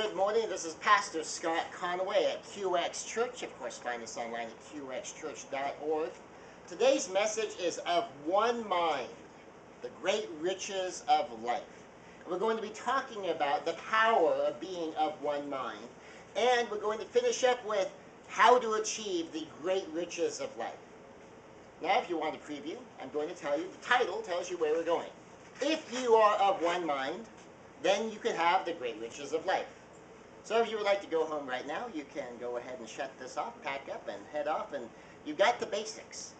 good morning. This is Pastor Scott Conway at QX Church. Of course, find us online at qxchurch.org. Today's message is of one mind, the great riches of life. We're going to be talking about the power of being of one mind, and we're going to finish up with how to achieve the great riches of life. Now, if you want a preview, I'm going to tell you, the title tells you where we're going. If you are of one mind, then you can have the great riches of life. So if you would like to go home right now, you can go ahead and shut this off, pack up, and head off, and you've got the basics.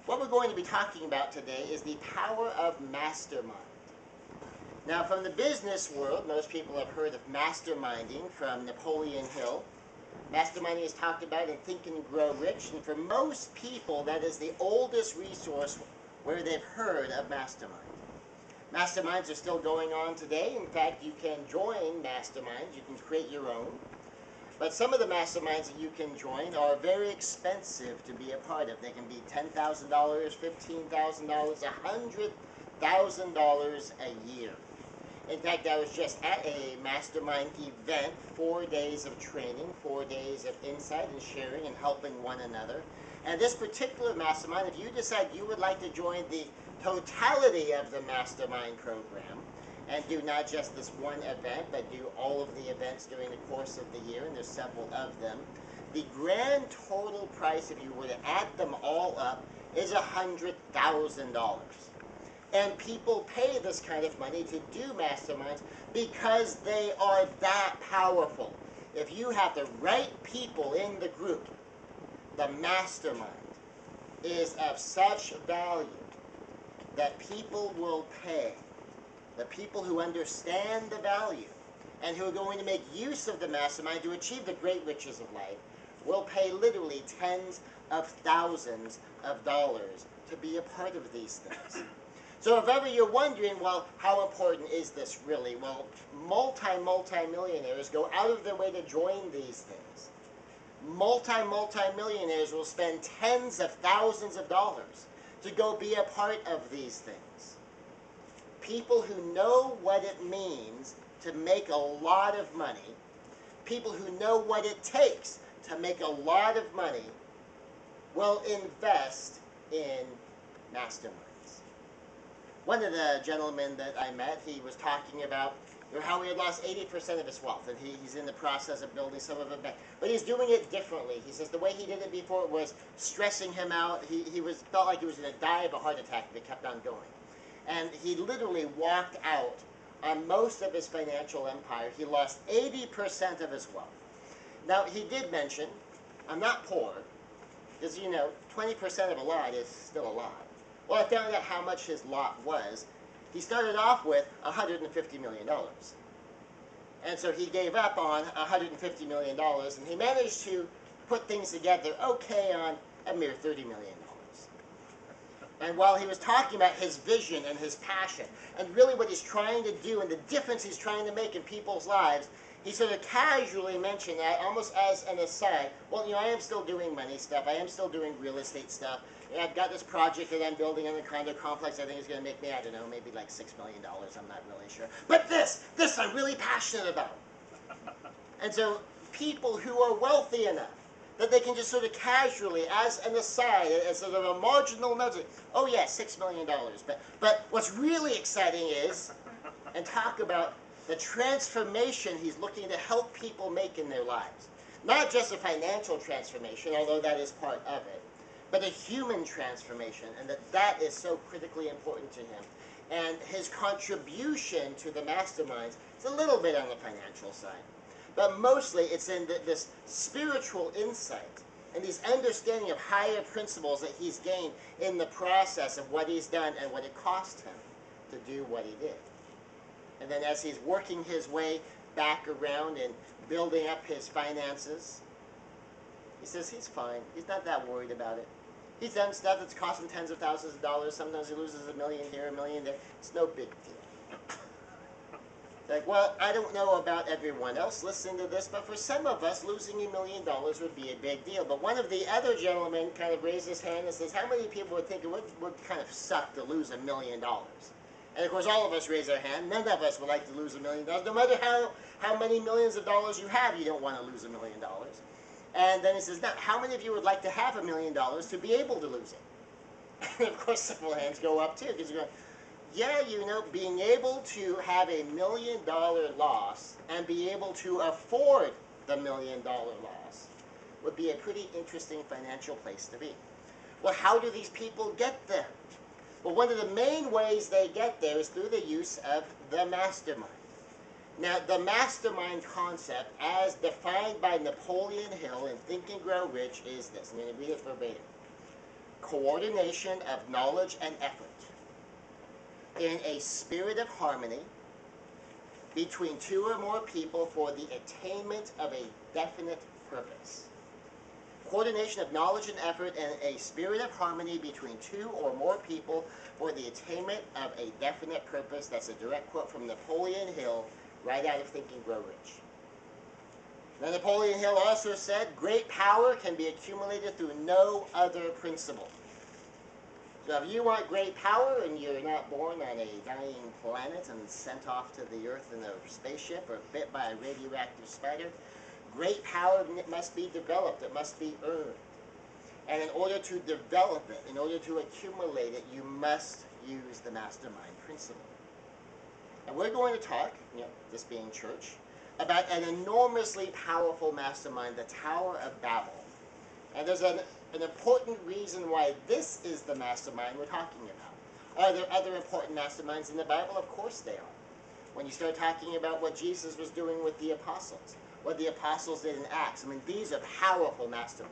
What we're going to be talking about today is the power of mastermind. Now, from the business world, most people have heard of masterminding from Napoleon Hill. Masterminding is talked about in Think and Grow Rich, and for most people, that is the oldest resource where they've heard of mastermind. Masterminds are still going on today. In fact, you can join masterminds. You can create your own. But some of the masterminds that you can join are very expensive to be a part of. They can be $10,000, $15,000, $100,000 a year. In fact, I was just at a mastermind event, 4 days of training, 4 days of insight and sharing and helping one another. And this particular mastermind, if you decide you would like to join the totality of the mastermind program and do not just this one event, but do all of the events during the course of the year, and there's several of them, the grand total price, if you were to add them all up, is $100,000. And people pay this kind of money to do masterminds because they are that powerful. If you have the right people in the group, the mastermind is of such value that people will pay. The people who understand the value and who are going to make use of the mastermind to achieve the great riches of life will pay literally tens of thousands of dollars to be a part of these things. So if ever you're wondering, well, how important is this really? Well, multi-millionaires go out of their way to join these things. Multi-millionaires will spend tens of thousands of dollars to go be a part of these things. People who know what it means to make a lot of money, people who know what it takes to make a lot of money, will invest in masterminds. One of the gentlemen that I met, he was talking about how he had lost 80% of his wealth, and he's in the process of building some of it back. But he's doing it differently. He says the way he did it before was stressing him out. He felt like he was going to die of a heart attack if he kept on going. And he literally walked out on most of his financial empire. He lost 80% of his wealth. Now, he did mention, I'm not poor, because, 20% of a lot is still a lot. Well, I found out how much his lot was. He started off with $150 million. And so he gave up on $150 million, and he managed to put things together okay on a mere $30 million. And while he was talking about his vision and his passion, and really what he's trying to do and the difference he's trying to make in people's lives, he sort of casually mentioned that, almost as an aside, well, I am still doing money stuff, I am still doing real estate stuff, and I've got this project that I'm building in the condo complex I think is going to make me, I don't know, maybe like $6 million, I'm not really sure. But this I'm really passionate about. And so people who are wealthy enough that they can just sort of casually, as an aside, as sort of a marginal note, oh yeah, $6 million. But what's really exciting is, and talk about the transformation he's looking to help people make in their lives. Not just a financial transformation, although that is part of it, but a human transformation, and that is so critically important to him. And his contribution to the masterminds is a little bit on the financial side. But mostly it's in this spiritual insight and these understanding of higher principles that he's gained in the process of what he's done and what it cost him to do what he did. And then as he's working his way back around and building up his finances, he says he's fine. He's not that worried about it. He's done stuff that's cost him tens of thousands of dollars. Sometimes he loses $1 million here, $1 million there. It's no big deal. Like, well, I don't know about everyone else listening to this, but for some of us, losing $1 million would be a big deal. But one of the other gentlemen kind of raised his hand and says, how many people would think it would kind of suck to lose $1 million? And of course, all of us raise our hand. None of us would like to lose $1 million. No matter how many millions of dollars you have, you don't want to lose $1 million. And then he says, now, how many of you would like to have $1 million to be able to lose it? And of course, several hands go up too, because you're going, yeah, being able to have $1 million loss and be able to afford the $1 million loss would be a pretty interesting financial place to be. Well, how do these people get there? Well, one of the main ways they get there is through the use of the mastermind. Now, the mastermind concept, as defined by Napoleon Hill in Think and Grow Rich, is this. I'm going to read it verbatim. Coordination of knowledge and effort in a spirit of harmony between two or more people for the attainment of a definite purpose. Coordination of knowledge and effort in a spirit of harmony between two or more people for the attainment of a definite purpose. That's a direct quote from Napoleon Hill, right out of Think and Grow Rich. Now, Napoleon Hill also said, great power can be accumulated through no other principle. So if you want great power and you're not born on a dying planet and sent off to the Earth in a spaceship or bit by a radioactive spider, great power must be developed. It must be earned. And in order to develop it, in order to accumulate it, you must use the mastermind principle. And we're going to talk, this being church, about an enormously powerful mastermind, the Tower of Babel. And there's an important reason why this is the mastermind we're talking about. Are there other important masterminds in the Bible? Of course there are. When you start talking about what Jesus was doing with the apostles, what the apostles did in Acts, these are powerful masterminds.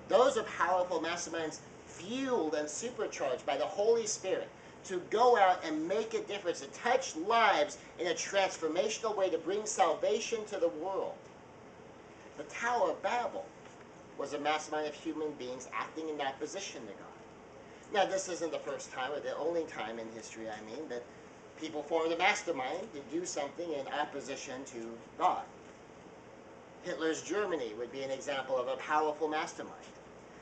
Those are powerful masterminds fueled and supercharged by the Holy Spirit to go out and make a difference, to touch lives in a transformational way, to bring salvation to the world. The Tower of Babel was a mastermind of human beings acting in opposition to God. Now, this isn't the first time, or the only time in history, that people formed a mastermind to do something in opposition to God. Hitler's Germany would be an example of a powerful mastermind.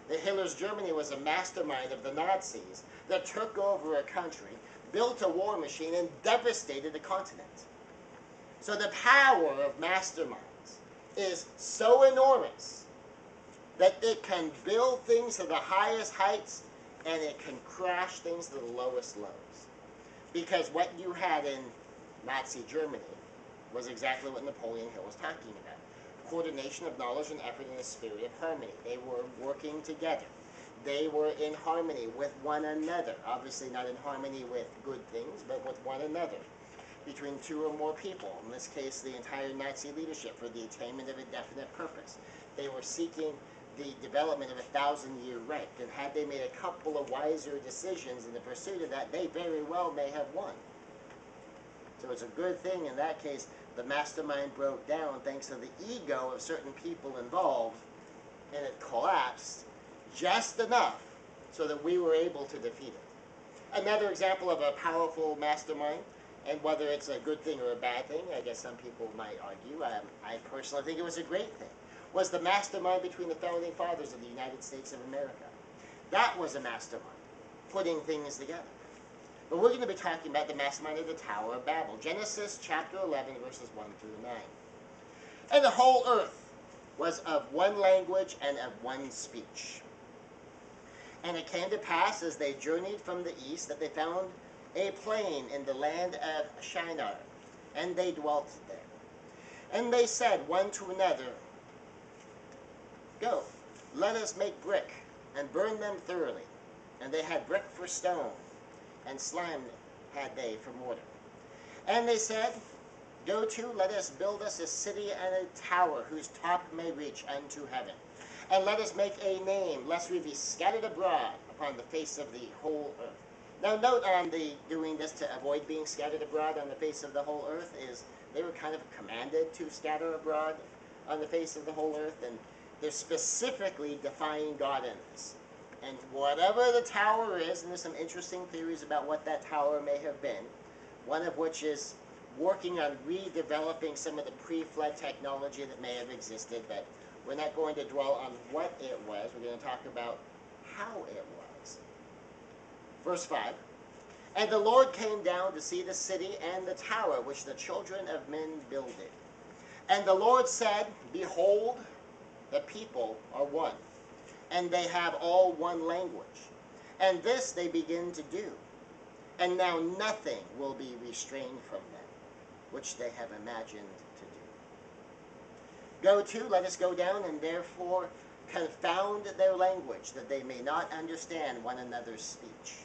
Hitler's Germany was a mastermind of the Nazis that took over a country, built a war machine, and devastated a continent. So the power of masterminds is so enormous that it can build things to the highest heights and it can crash things to the lowest lows. Because what you had in Nazi Germany was exactly what Napoleon Hill was talking about. Coordination of knowledge and effort in a spirit of harmony. They were working together. They were in harmony with one another. Obviously not in harmony with good things, but with one another. Between two or more people, in this case the entire Nazi leadership, for the attainment of a definite purpose. They were seeking the development of a 1,000-year Reich, and had they made a couple of wiser decisions in the pursuit of that, they very well may have won. So it's a good thing in that case the mastermind broke down thanks to the ego of certain people involved, and it collapsed just enough so that we were able to defeat it. Another example of a powerful mastermind, and whether it's a good thing or a bad thing, I guess some people might argue, I personally think it was a great thing, was the mastermind between the founding fathers of the United States of America. That was a mastermind, putting things together. But we're going to be talking about the mastermind of the Tower of Babel. Genesis chapter 11, verses 1 through 9. And the whole earth was of one language and of one speech. And it came to pass, as they journeyed from the east, that they found a plain in the land of Shinar, and they dwelt there. And they said one to another, Go, let us make brick, and burn them thoroughly. And they had brick for stone, and slime had they for mortar. And they said, Go to, let us build us a city and a tower, whose top may reach unto heaven. And let us make a name, lest we be scattered abroad upon the face of the whole earth. Now note on the doing this to avoid being scattered abroad on the face of the whole earth is they were kind of commanded to scatter abroad on the face of the whole earth, and they're specifically defying God in this. And whatever the tower is, and there's some interesting theories about what that tower may have been, one of which is working on redeveloping some of the pre-flood technology that may have existed, but we're not going to dwell on what it was. We're going to talk about how it was. Verse 5. And the Lord came down to see the city and the tower which the children of men builded. And the Lord said, Behold, the people are one, and they have all one language. And this they begin to do. And now nothing will be restrained from them, which they have imagined to do. Let us go down, and therefore confound their language, that they may not understand one another's speech.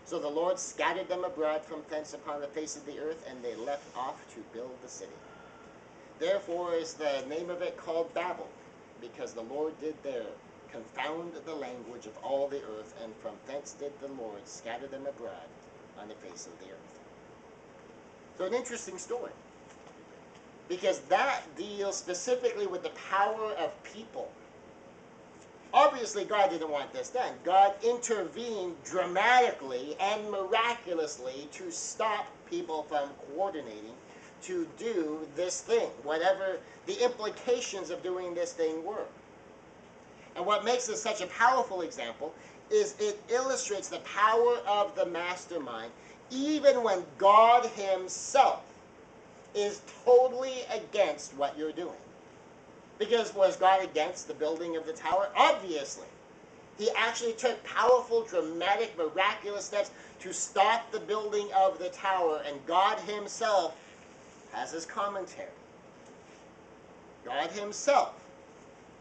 So the Lord scattered them abroad from thence upon the face of the earth, and they left off to build the city. Therefore is the name of it called Babel, because the Lord did there confound the language of all the earth, and from thence did the Lord scatter them abroad on the face of the earth. So an interesting story, because that deals specifically with the power of people. Obviously, God didn't want this done. God intervened dramatically and miraculously to stop people from coordinating to do this thing, whatever the implications of doing this thing were. And what makes this such a powerful example is it illustrates the power of the mastermind, even when God himself is totally against what you're doing. Because was God against the building of the tower? Obviously. He actually took powerful, dramatic, miraculous steps to stop the building of the tower, and God himself has his commentary. God himself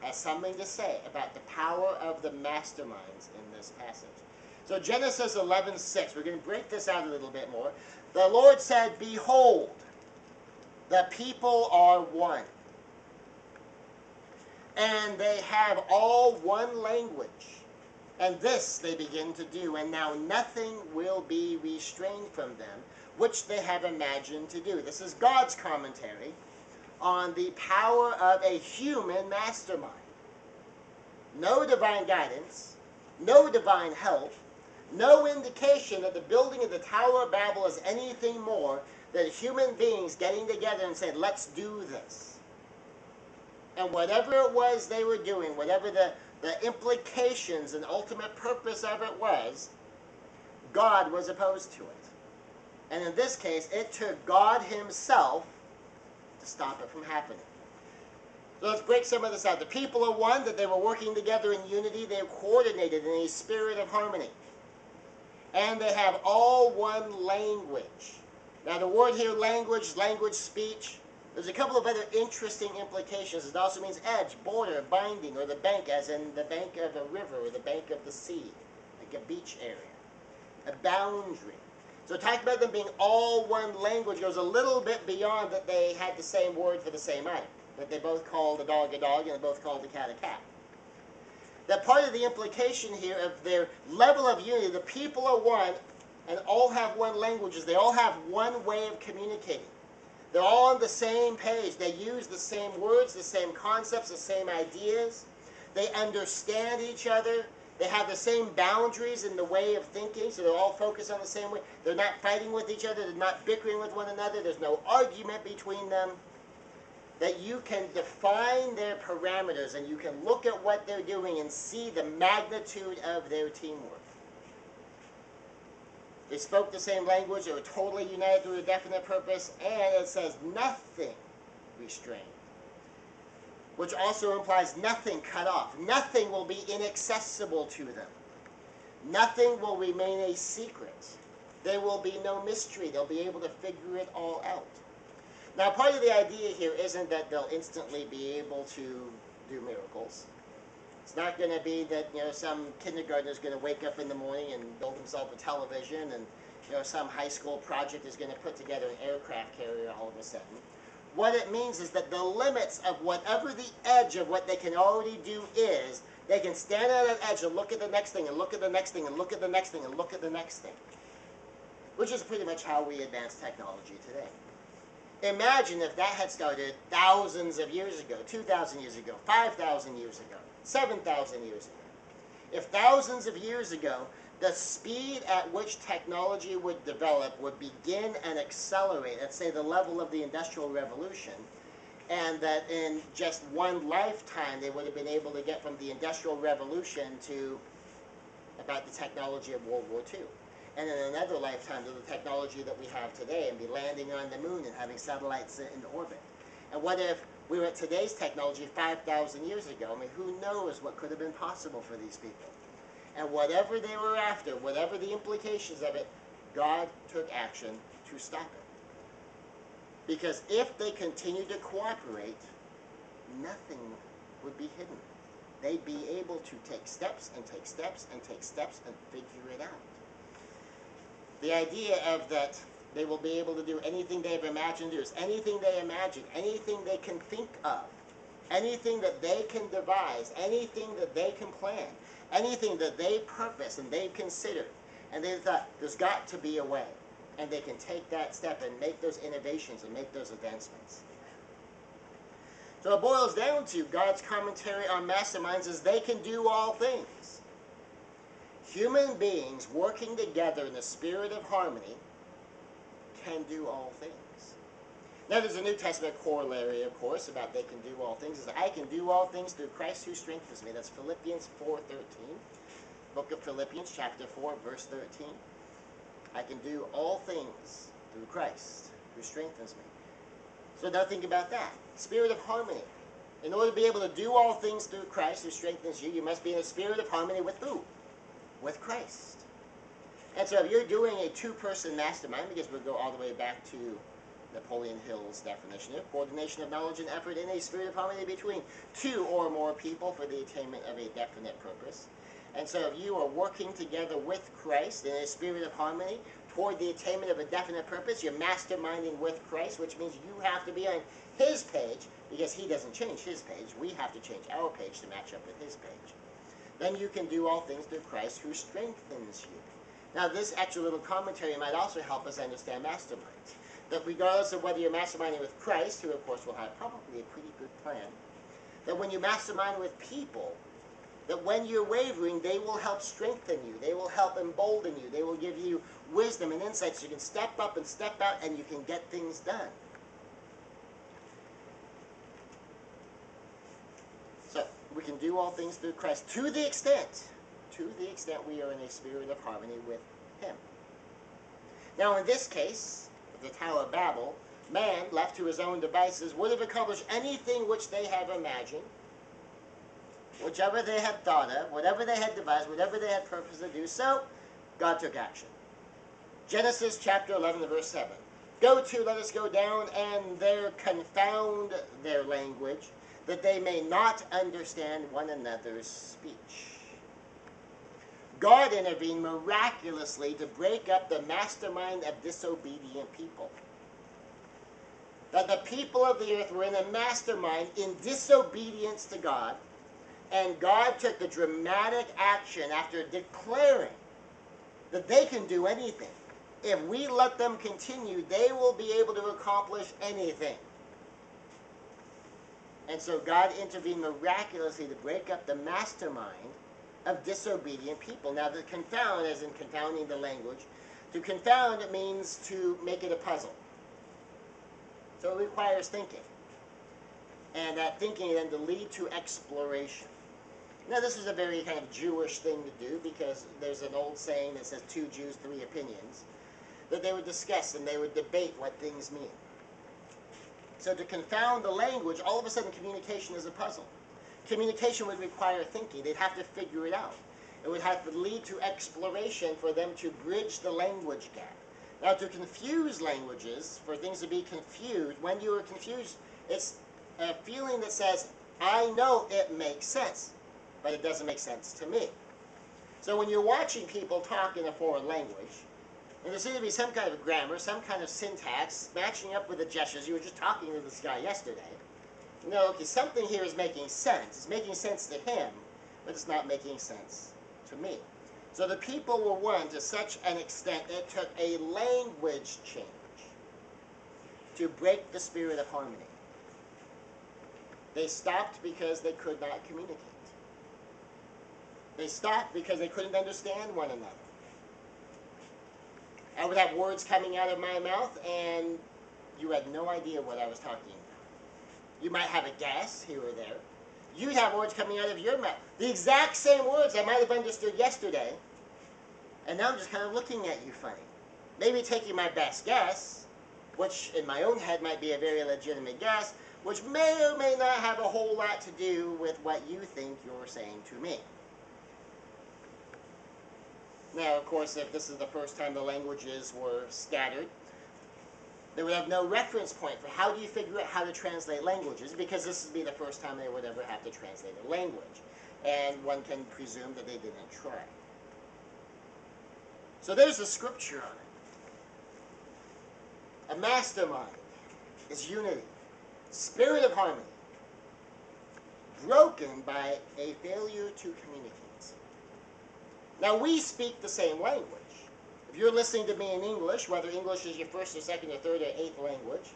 has something to say about the power of the masterminds in this passage. So Genesis 11:6, we're going to break this out a little bit more. The Lord said, Behold, the people are one, and they have all one language. And this they begin to do, and now nothing will be restrained from them, which they have imagined to do. This is God's commentary on the power of a human mastermind. No divine guidance, no divine help, no indication that the building of the Tower of Babel is anything more than human beings getting together and saying, let's do this. And whatever it was they were doing, whatever the implications and ultimate purpose of it was, God was opposed to it. And in this case, it took God himself to stop it from happening. So let's break some of this out. The people are one, that they were working together in unity. They coordinated in a spirit of harmony. And they have all one language. Now the word here, language, speech, there's a couple of other interesting implications. It also means edge, border, binding, or the bank, as in the bank of a river or the bank of the sea, like a beach area, a boundary. So talking about them being all one language goes a little bit beyond that they had the same word for the same item, that they both called a dog, and they both called a cat, a cat. That part of the implication here of their level of unity, the people are one and all have one language, is they all have one way of communicating. They're all on the same page. They use the same words, the same concepts, the same ideas. They understand each other. They have the same boundaries in the way of thinking, so they're all focused on the same way. They're not fighting with each other. They're not bickering with one another. There's no argument between them. That you can define their parameters and you can look at what they're doing and see the magnitude of their teamwork. They spoke the same language. They were totally united through a definite purpose. And it says nothing restrained, which also implies nothing cut off. Nothing will be inaccessible to them. Nothing will remain a secret. There will be no mystery. They'll be able to figure it all out. Now, part of the idea here isn't that they'll instantly be able to do miracles. It's not going to be that, some kindergartner is going to wake up in the morning and build himself a television, and, some high school project is going to put together an aircraft carrier all of a sudden. What it means is that the limits of whatever the edge of what they can already do is, they can stand on that edge and look at the next thing, and look at the next thing, and look at the next thing, and look at the next thing. Which is pretty much how we advance technology today. Imagine if that had started thousands of years ago, 2,000 years ago, 5,000 years ago, 7,000 years ago. If thousands of years ago, the speed at which technology would develop would begin and accelerate at, say, the level of the Industrial Revolution, and that in just one lifetime they would have been able to get from the Industrial Revolution to about the technology of World War II. and in another lifetime to the technology that we have today and be landing on the moon and having satellites in orbit? And what if we were at today's technology 5,000 years ago? I mean, who knows what could have been possible for these people? And whatever they were after, whatever the implications of it, God took action to stop it. Because if they continued to cooperate, nothing would be hidden. They'd be able to take steps and take steps and take steps and figure it out. The idea of that they will be able to do anything they've imagined to do is anything they imagine, anything they can think of, anything that they can devise, anything that they can plan, anything that they purpose and they've considered. And they thought, there's got to be a way. And they can take that step and make those innovations and make those advancements. So it boils down to God's commentary on masterminds is they can do all things. Human beings working together in the spirit of harmony can do all things. Now there's a New Testament corollary, of course, about they can do all things. Is I can do all things through Christ who strengthens me. That's Philippians 4:13. Book of Philippians, chapter 4, verse 13. I can do all things through Christ who strengthens me. So now think about that. Spirit of harmony. In order to be able to do all things through Christ who strengthens you, you must be in a spirit of harmony with who? With Christ. And so if you're doing a two-person mastermind, because we'll go all the way back to Napoleon Hill's definition of coordination of knowledge and effort in a spirit of harmony between two or more people for the attainment of a definite purpose. And so if you are working together with Christ in a spirit of harmony toward the attainment of a definite purpose, you're masterminding with Christ, which means you have to be on his page because he doesn't change his page. We have to change our page to match up with his page. Then you can do all things through Christ who strengthens you. Now this extra little commentary might also help us understand masterminds. That regardless of whether you're masterminding with Christ, who of course will have probably a pretty good plan, that when you mastermind with people, that when you're wavering, they will help strengthen you. They will help embolden you. They will give you wisdom and insight so you can step up and step out and you can get things done. So, we can do all things through Christ to the extent we are in a spirit of harmony with him. Now, in this case, the Tower of Babel, man, left to his own devices, would have accomplished anything which they have imagined, whichever they had thought of, whatever they had devised, whatever they had purpose to do. So, God took action. Genesis chapter 11, verse 7. Let us go down, and there confound their language, that they may not understand one another's speech. God intervened miraculously to break up the mastermind of disobedient people. That the people of the earth were in a mastermind in disobedience to God, and God took the dramatic action after declaring that they can do anything. If we let them continue, they will be able to accomplish anything. And so God intervened miraculously to break up the mastermind of disobedient people. Now, the confound, as in confounding the language, to confound it means to make it a puzzle. So it requires thinking. And that thinking then to lead to exploration. Now, this is a very kind of Jewish thing to do because there's an old saying that says 2 Jews, 3 opinions, that they would discuss and they would debate what things mean. So to confound the language, all of a sudden communication is a puzzle. Communication would require thinking. They'd have to figure it out. It would have to lead to exploration for them to bridge the language gap. Now, to confuse languages, for things to be confused, when you are confused, it's a feeling that says, I know it makes sense, but it doesn't make sense to me. So when you're watching people talk in a foreign language, and there seems to be some kind of grammar, some kind of syntax, matching up with the gestures. You were just talking to this guy yesterday. You know, okay, something here is making sense. It's making sense to him, but it's not making sense to me. So the people were one to such an extent it took a language change to break the spirit of harmony. They stopped because they could not communicate. They stopped because they couldn't understand one another. I would have words coming out of my mouth, and you had no idea what I was talking about. You might have a guess here or there. You'd have words coming out of your mouth. The exact same words I might have understood yesterday, And now I'm just kind of looking at you funny. Maybe taking my best guess, which in my own head might be a very legitimate guess, which may or may not have a whole lot to do with what you think you're saying to me. Now, of course, if this is the first time the languages were scattered, they would have no reference point for how do you figure out how to translate languages, because this would be the first time they would ever have to translate a language. And one can presume that they didn't try. So there's the scripture on it. A mastermind is unity, spirit of harmony, broken by a failure to communicate. Now, we speak the same language. If you're listening to me in English, whether English is your first or second or third or eighth language,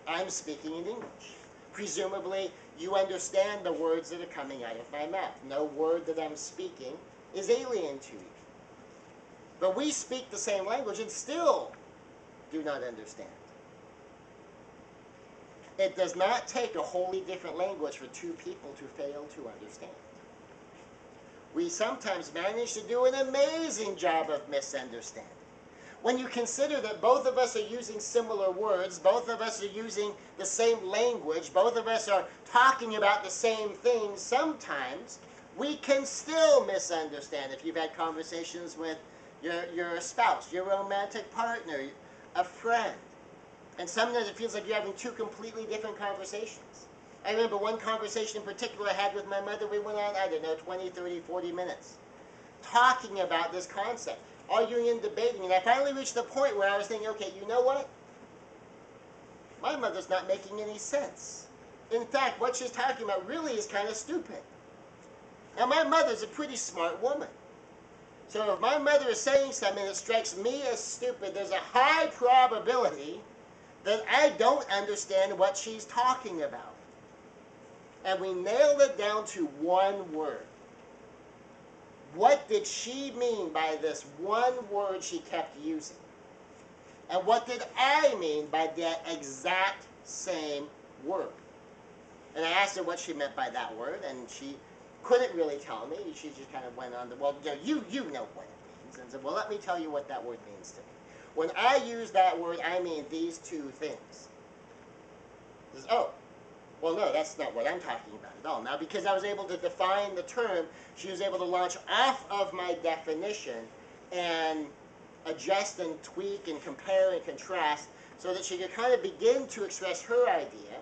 I'm speaking in English. Presumably, you understand the words that are coming out of my mouth. No word that I'm speaking is alien to you. But we speak the same language and still do not understand. It does not take a wholly different language for two people to fail to understand. We sometimes manage to do an amazing job of misunderstanding. When you consider that both of us are using similar words, both of us are using the same language, both of us are talking about the same things, sometimes we can still misunderstand. If you've had conversations with your spouse, your romantic partner, a friend, and sometimes it feels like you're having two completely different conversations. I remember one conversation in particular I had with my mother. We went on, I don't know, 20, 30, 40 minutes talking about this concept, arguing and debating. And I finally reached the point where I was thinking, okay, you know what? My mother's not making any sense. In fact, what she's talking about really is kind of stupid. Now, my mother's a pretty smart woman. So if my mother is saying something that strikes me as stupid, there's a high probability that I don't understand what she's talking about. And we nailed it down to one word. What did she mean by this one word she kept using? And what did I mean by that exact same word? And I asked her what she meant by that word, and she couldn't really tell me. She just kind of went on to, well, you know what it means. And said, well, let me tell you what that word means to me. When I use that word, I mean these two things. She says, oh. Well, no, that's not what I'm talking about at all. Now, because I was able to define the term, she was able to launch off of my definition and adjust and tweak and compare and contrast so that she could kind of begin to express her idea.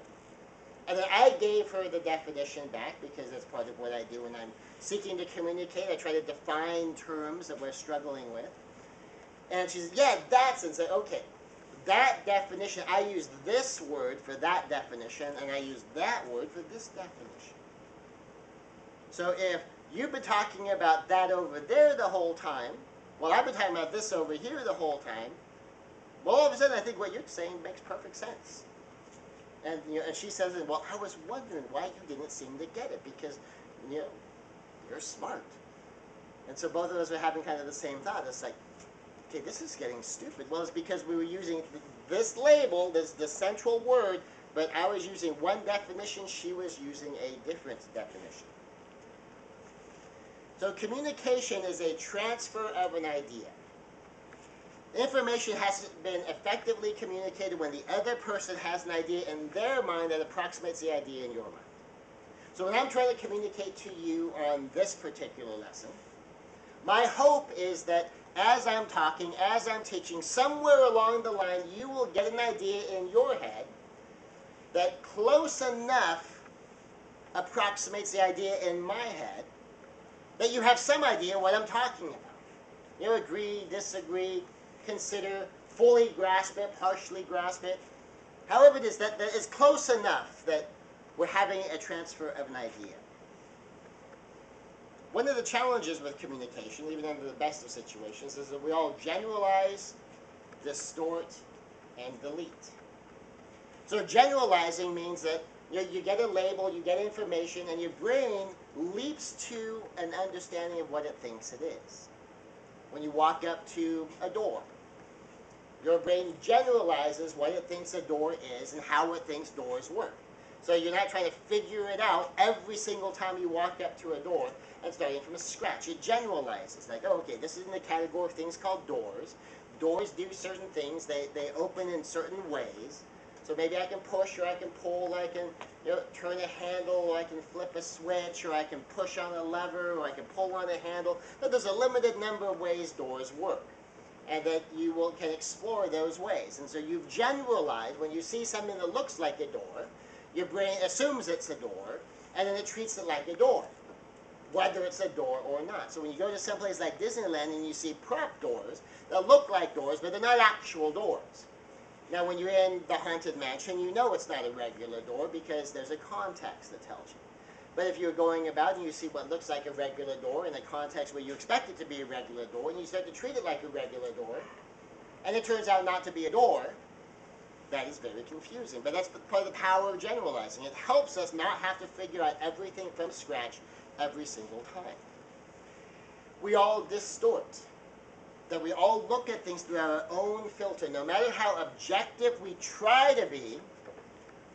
And then I gave her the definition back, because that's part of what I do when I'm seeking to communicate. I try to define terms that we're struggling with. And she said, yeah, that's, and said, okay. That definition, I used this word for that definition, and I used that word for this definition. So if you've been talking about that over there the whole time, well, I've been talking about this over here the whole time, well, all of a sudden I think what you're saying makes perfect sense. And, and she says, well, I was wondering why you didn't seem to get it, because, you're smart. And so both of us are having kind of the same thought. It's like, okay, this is getting stupid. Well, it's because we were using this label, the central word, but I was using one definition, she was using a different definition. So communication is a transfer of an idea. Information has been effectively communicated when the other person has an idea in their mind that approximates the idea in your mind. So when I'm trying to communicate to you on this particular lesson, my hope is that as I'm talking, as I'm teaching, somewhere along the line you will get an idea in your head that close enough approximates the idea in my head that you have some idea what I'm talking about. Agree, disagree, consider, fully grasp it, partially grasp it. However it is, that is close enough that we're having a transfer of an idea. One of the challenges with communication, even under the best of situations, is that we all generalize, distort, and delete. So generalizing means that you get a label, you get information, and your brain leaps to an understanding of what it thinks it is. When you walk up to a door, your brain generalizes what it thinks a door is and how it thinks doors work. So you're not trying to figure it out every single time you walk up to a door and starting from scratch. It generalizes, like, oh, okay, this is in the category of things called doors. Doors do certain things. They open in certain ways. So maybe I can push, or I can pull, or I can turn a handle, or I can flip a switch, or I can push on a lever, or I can pull on a handle. But there's a limited number of ways doors work, and that you can explore those ways. And so you've generalized. When you see something that looks like a door, your brain assumes it's a door, and then it treats it like a door, whether it's a door or not. So when you go to someplace like Disneyland and you see prop doors that look like doors, but they're not actual doors. Now when you're in the Haunted Mansion, you know it's not a regular door because there's a context that tells you. But if you're going about and you see what looks like a regular door in a context where you expect it to be a regular door, and you start to treat it like a regular door, and it turns out not to be a door, that is very confusing. But that's part of the power of generalizing. It helps us not have to figure out everything from scratch every single time. We all distort. That we all look at things through our own filter. No matter how objective we try to be,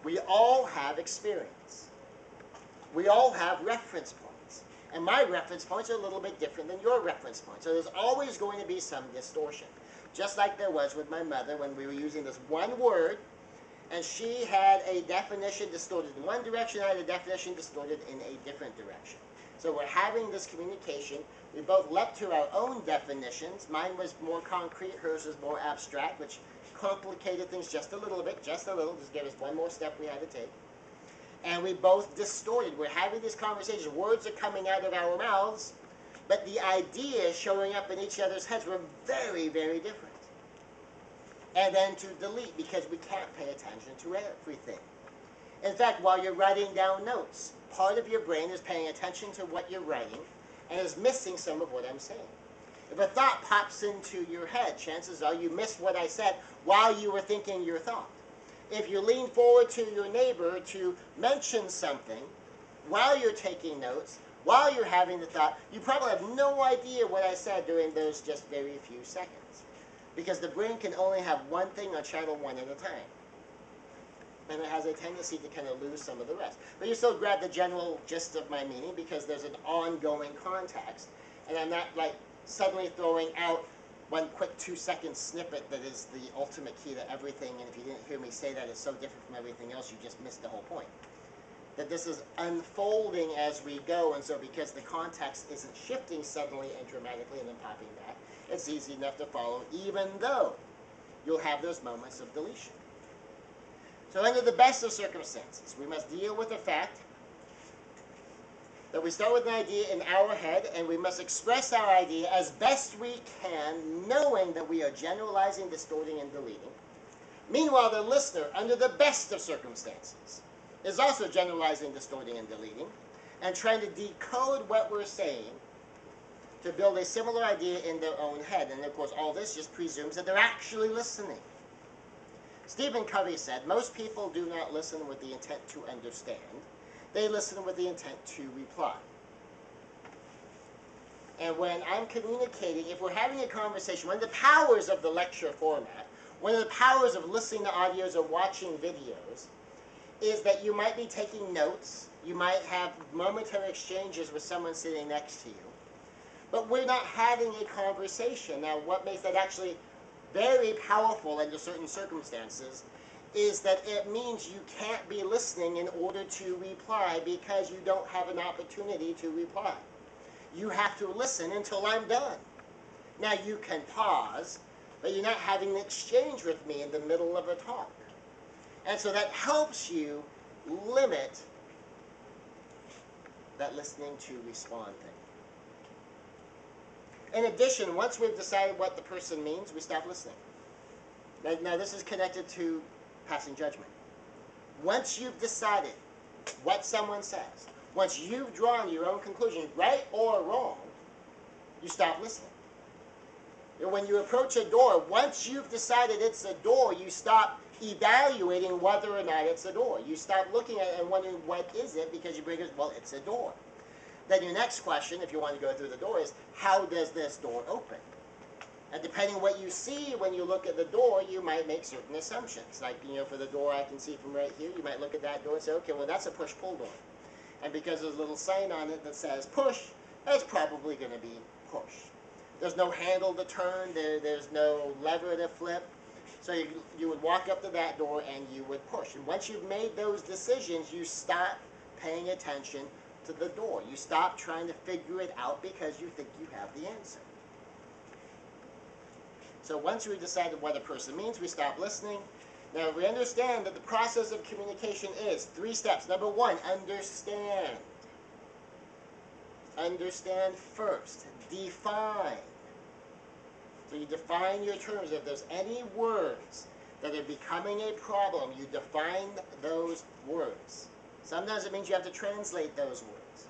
we all have experience. We all have reference points. And my reference points are a little bit different than your reference points. So there's always going to be some distortion. Just like there was with my mother when we were using this one word, and she had a definition distorted in one direction, I had a definition distorted in a different direction. So we're having this communication. We both leapt to our own definitions. Mine was more concrete, hers was more abstract, which complicated things just a little bit, just gave us one more step we had to take. And we both distorted. We're having this conversation. Words are coming out of our mouths, but the ideas showing up in each other's heads were very, very different. And then to delete, because we can't pay attention to everything. In fact, while you're writing down notes, part of your brain is paying attention to what you're writing and is missing some of what I'm saying. If a thought pops into your head, chances are you missed what I said while you were thinking your thought. If you lean forward to your neighbor to mention something while you're taking notes, while you're having the thought, you probably have no idea what I said during those just very few seconds. Because the brain can only have one thing on channel one at a time. And it has a tendency to kind of lose some of the rest. But you still grab the general gist of my meaning because there's an ongoing context. And I'm not like suddenly throwing out one quick 2-second snippet that is the ultimate key to everything. And if you didn't hear me say that, it's so different from everything else, you just missed the whole point. That this is unfolding as we go. And so because the context isn't shifting suddenly and dramatically and then popping back, it's easy enough to follow, even though you'll have those moments of deletion. So under the best of circumstances, we must deal with the fact that we start with an idea in our head, and we must express our idea as best we can, knowing that we are generalizing, distorting, and deleting. Meanwhile, the listener, under the best of circumstances, is also generalizing, distorting, and deleting, and trying to decode what we're saying to build a similar idea in their own head. And of course, all this just presumes that they're actually listening. Stephen Covey said, most people do not listen with the intent to understand. They listen with the intent to reply. And when I'm communicating, if we're having a conversation, one of the powers of the lecture format, one of the powers of listening to audios or watching videos, is that you might be taking notes, you might have momentary exchanges with someone sitting next to you, but we're not having a conversation. Now, what makes that actually very powerful under certain circumstances is that it means you can't be listening in order to reply because you don't have an opportunity to reply. You have to listen until I'm done. Now, you can pause, but you're not having an exchange with me in the middle of a talk. And so that helps you limit that listening to respond thing. In addition, once we've decided what the person means, we stop listening. Now this is connected to passing judgment. Once you've decided what someone says, once you've drawn your own conclusion, right or wrong, you stop listening. When you approach a door, once you've decided it's a door, you stop evaluating whether or not it's a door. You stop looking at it and wondering, what is it? Because you bring it, well, it's a door. Then your next question, if you want to go through the door, is how does this door open? And depending what you see when you look at the door, you might make certain assumptions. Like, for the door I can see from right here, you might look at that door and say, okay, well, that's a push-pull door. And because there's a little sign on it that says push, that's probably going to be push. There's no handle to turn, there's no lever to flip. So you would walk up to that door and you would push. And once you've made those decisions, you stop paying attention to the door. You stop trying to figure it out because you think you have the answer. So once we decided what a person means, we stop listening. Now we understand that the process of communication is 3 steps. Number 1, understand. Understand first. Define. So you define your terms. If there's any words that are becoming a problem, you define those words. Sometimes it means you have to translate those words.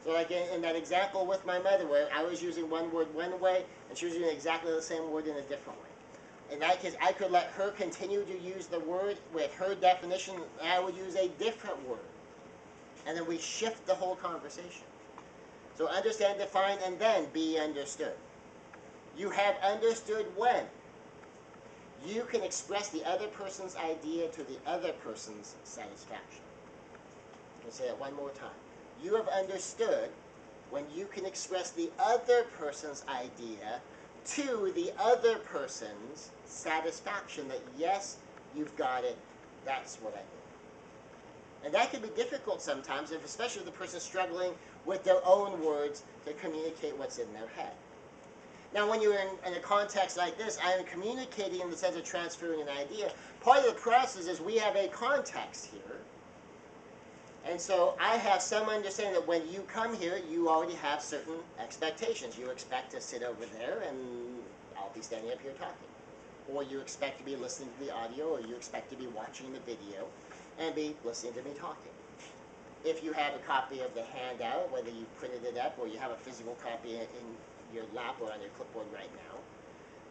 So like in that example with my mother, where I was using one word one way, and she was using exactly the same word in a different way. In that case, I could let her continue to use the word with her definition, and I would use a different word. And then we shift the whole conversation. So understand, define, and then be understood. You have understood when you can express the other person's idea to the other person's satisfaction. I'll say it one more time. You have understood when you can express the other person's idea to the other person's satisfaction that, yes, you've got it, that's what I mean. And that can be difficult sometimes, especially if the person's struggling with their own words to communicate what's in their head. Now, when you're in a context like this, I am communicating in the sense of transferring an idea. Part of the process is we have a context here. And so I have some understanding that when you come here, you already have certain expectations. You expect to sit over there and I'll be standing up here talking. Or you expect to be listening to the audio, or you expect to be watching the video and be listening to me talking. If you have a copy of the handout, whether you printed it up or you have a physical copy in your lap or on your clipboard right now,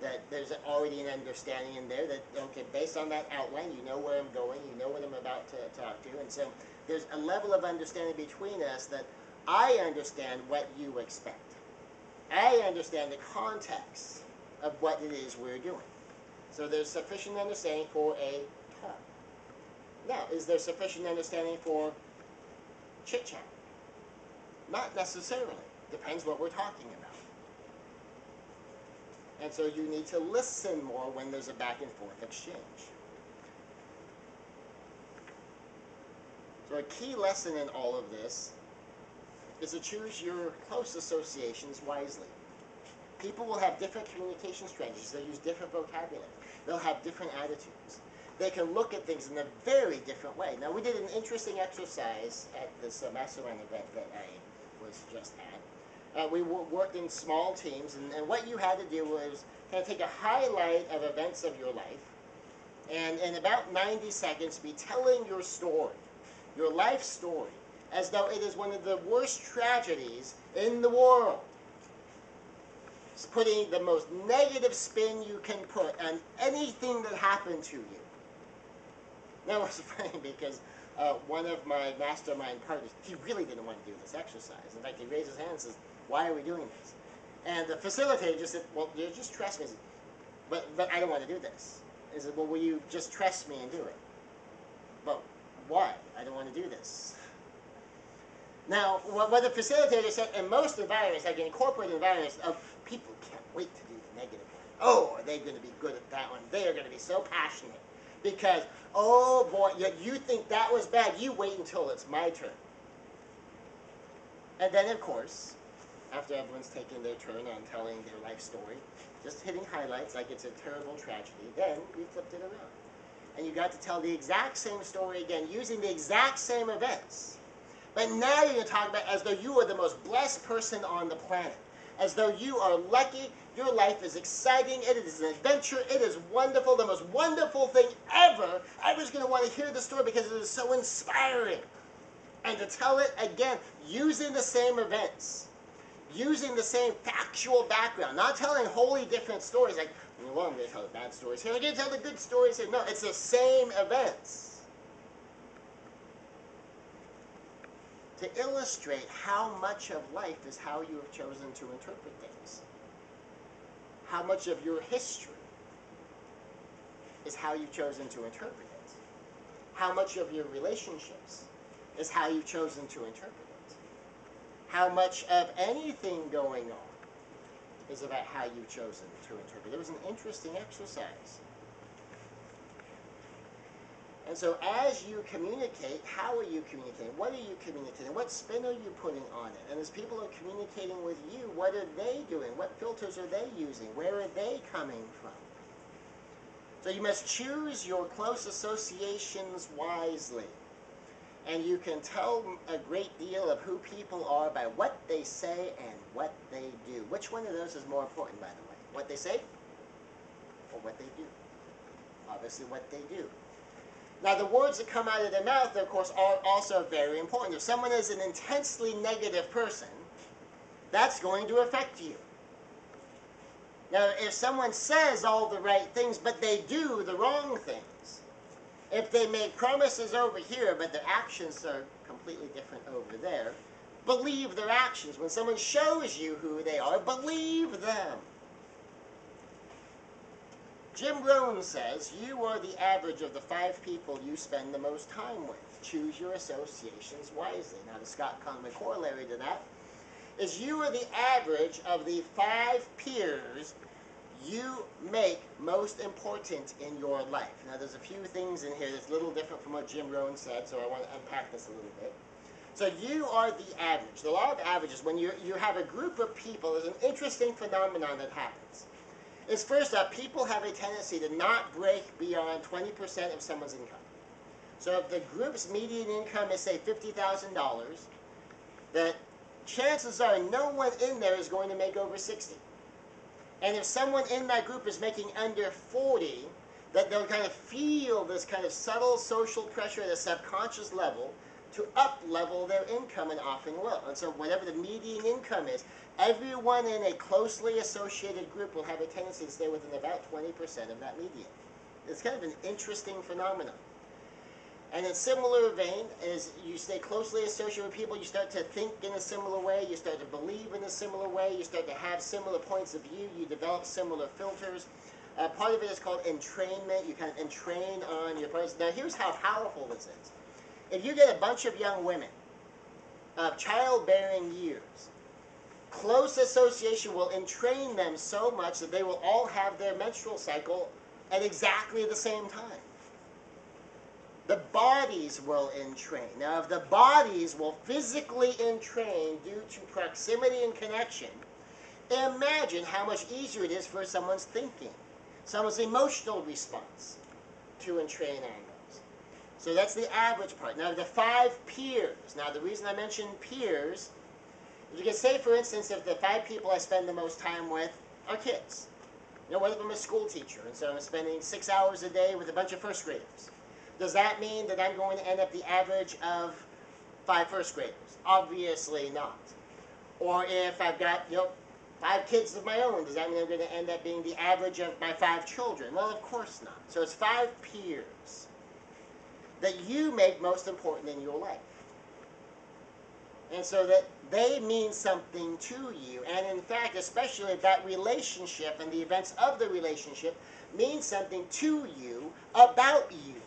that there's already an understanding in there that, okay, based on that outline, you know where I'm going, you know what I'm about to talk to, and so there's a level of understanding between us that I understand what you expect. I understand the context of what it is we're doing. So there's sufficient understanding for a talk. Now, is there sufficient understanding for chit-chat? Not necessarily. Depends what we're talking about. And so you need to listen more when there's a back and forth exchange. So a key lesson in all of this is to choose your close associations wisely. People will have different communication strategies. They'll use different vocabulary. They'll have different attitudes. They can look at things in a very different way. Now, we did an interesting exercise at this mastermind event that I was just at. We worked in small teams, and what you had to do was kind of take a highlight of events of your life, and in about 90 seconds be telling your story, your life story, as though it is one of the worst tragedies in the world. It's putting the most negative spin you can put on anything that happened to you. Now, it's funny because one of my mastermind partners, he really didn't want to do this exercise. In fact, he raised his hand and says, "Why are we doing this?" And the facilitator just said, "Well, you just trust me." But I don't want to do this. He said, "Well, will you just trust me and do it?" "But why? I don't want to do this." Now, what the facilitator said, in most environments, like in corporate environments, people can't wait to do the negative one. Oh, are they going to be good at that one? They are going to be so passionate. Because, oh boy, you think that was bad. You wait until it's my turn. And then, of course, after everyone's taken their turn on telling their life story, just hitting highlights like it's a terrible tragedy, then you flipped it around. And you got to tell the exact same story again, using the exact same events. But now you're going to talk about as though you are the most blessed person on the planet. As though you are lucky, your life is exciting, it is an adventure, it is wonderful, the most wonderful thing ever. Everyone's going to want to hear the story because it is so inspiring. And to tell it again, using the same events, using the same factual background, not telling wholly different stories, like, well, I'm going to tell the bad stories here, I'm going to tell the good stories here. No, it's the same events. To illustrate how much of life is how you have chosen to interpret things. how much of your history is how you've chosen to interpret it. How much of your relationships is how you've chosen to interpret it. How much of anything going on is about how you've chosen to interpret it. It was an interesting exercise. And so as you communicate, how are you communicating? What are you communicating? What spin are you putting on it? And as people are communicating with you, what are they doing? What filters are they using? Where are they coming from? So you must choose your close associations wisely. And you can tell a great deal of who people are by what they say and what they do. Which one of those is more important, by the way? What they say or what they do? Obviously what they do. Now, the words that come out of their mouth, of course, are also very important. If someone is an intensely negative person, that's going to affect you. Now, if someone says all the right things, but they do the wrong things, if they make promises over here, but their actions are completely different over there, believe their actions. When someone shows you who they are, believe them. Jim Rohn says, you are the average of the 5 people you spend the most time with. Choose your associations wisely. Now, the Scott Conway corollary to that is you are the average of the 5 peers you make most important in your life. Now, there's a few things in here that's a little different from what Jim Rohn said, so I want to unpack this a little bit. So you are the average. The law of averages, when you have a group of people, there's an interesting phenomenon that happens. Is first off, people have a tendency to not break beyond 20% of someone's income. So if the group's median income is, say, $50,000, the chances are no one in there is going to make over 60. And if someone in that group is making under 40, that they'll kind of feel this kind of subtle social pressure at a subconscious level to up-level their income, and often will. And so whatever the median income is, everyone in a closely associated group will have a tendency to stay within about 20% of that median. It's kind of an interesting phenomenon. And in similar vein, as you stay closely associated with people, you start to think in a similar way, you start to believe in a similar way, you start to have similar points of view, you develop similar filters. Part of it is called entrainment. You kind of entrain on your partners. Now here's how powerful this is. If you get a bunch of young women of childbearing years, close association will entrain them so much that they will all have their menstrual cycle at exactly the same time. The bodies will entrain. Now, if the bodies will physically entrain due to proximity and connection, imagine how much easier it is for someone's thinking, someone's emotional response to entrain on those. So that's the average part. Now, the 5 peers. Now, the reason I mentioned peers, you can say, for instance, if the 5 people I spend the most time with are kids. You know, what if I'm a school teacher, and so I'm spending 6 hours a day with a bunch of first graders? Does that mean that I'm going to end up the average of 5 first graders? Obviously not. Or if I've got, 5 kids of my own, does that mean I'm going to end up being the average of my 5 children? Well, of course not. So it's 5 peers that you make most important in your life. And so that they mean something to you. And in fact, especially if that relationship and the events of the relationship mean something to you about you.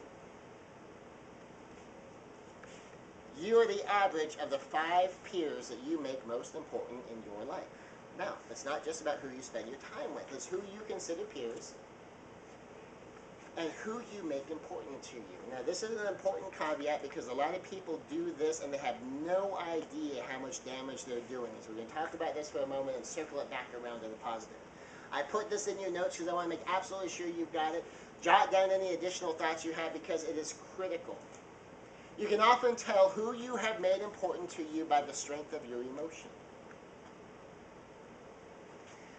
You are the average of the 5 peers that you make most important in your life. Now, it's not just about who you spend your time with. It's who you consider peers and who you make important to you. Now, this is an important caveat because a lot of people do this and they have no idea how much damage they're doing. So we're going to talk about this for a moment and circle it back around to the positive. I put this in your notes because I want to make absolutely sure you've got it. Jot down any additional thoughts you have because it is critical. You can often tell who you have made important to you by the strength of your emotion.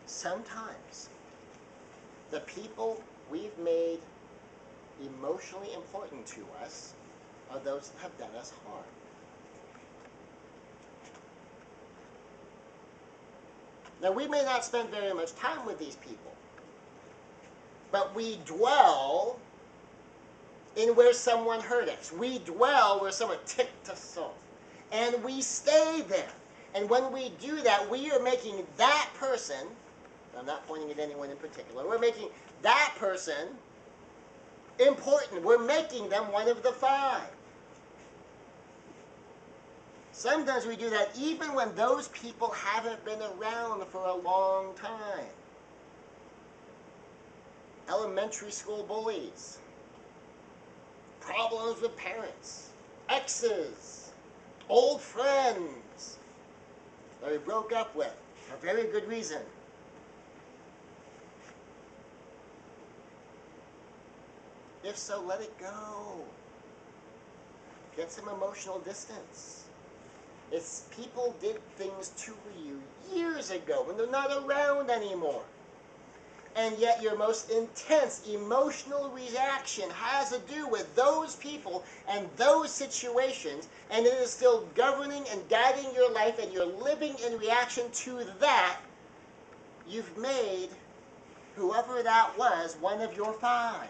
Sometimes the people we've made emotionally important to us are those that have done us harm. Now, we may not spend very much time with these people, but we dwell in where someone hurt us. We dwell where someone ticked us off. And we stay there. And when we do that, we are making that person I'm not pointing at anyone in particular. We're making that person important. We're making them one of the five. Sometimes we do that even when those people haven't been around for a long time. Elementary school bullies, problems with parents, exes, old friends that we broke up with for a very good reason. If so, let it go. Get some emotional distance. It's people did things to you years ago when they're not around anymore. And yet your most intense emotional reaction has to do with those people and those situations, and it is still governing and guiding your life, and you're living in reaction to that. You've made whoever that was one of your five.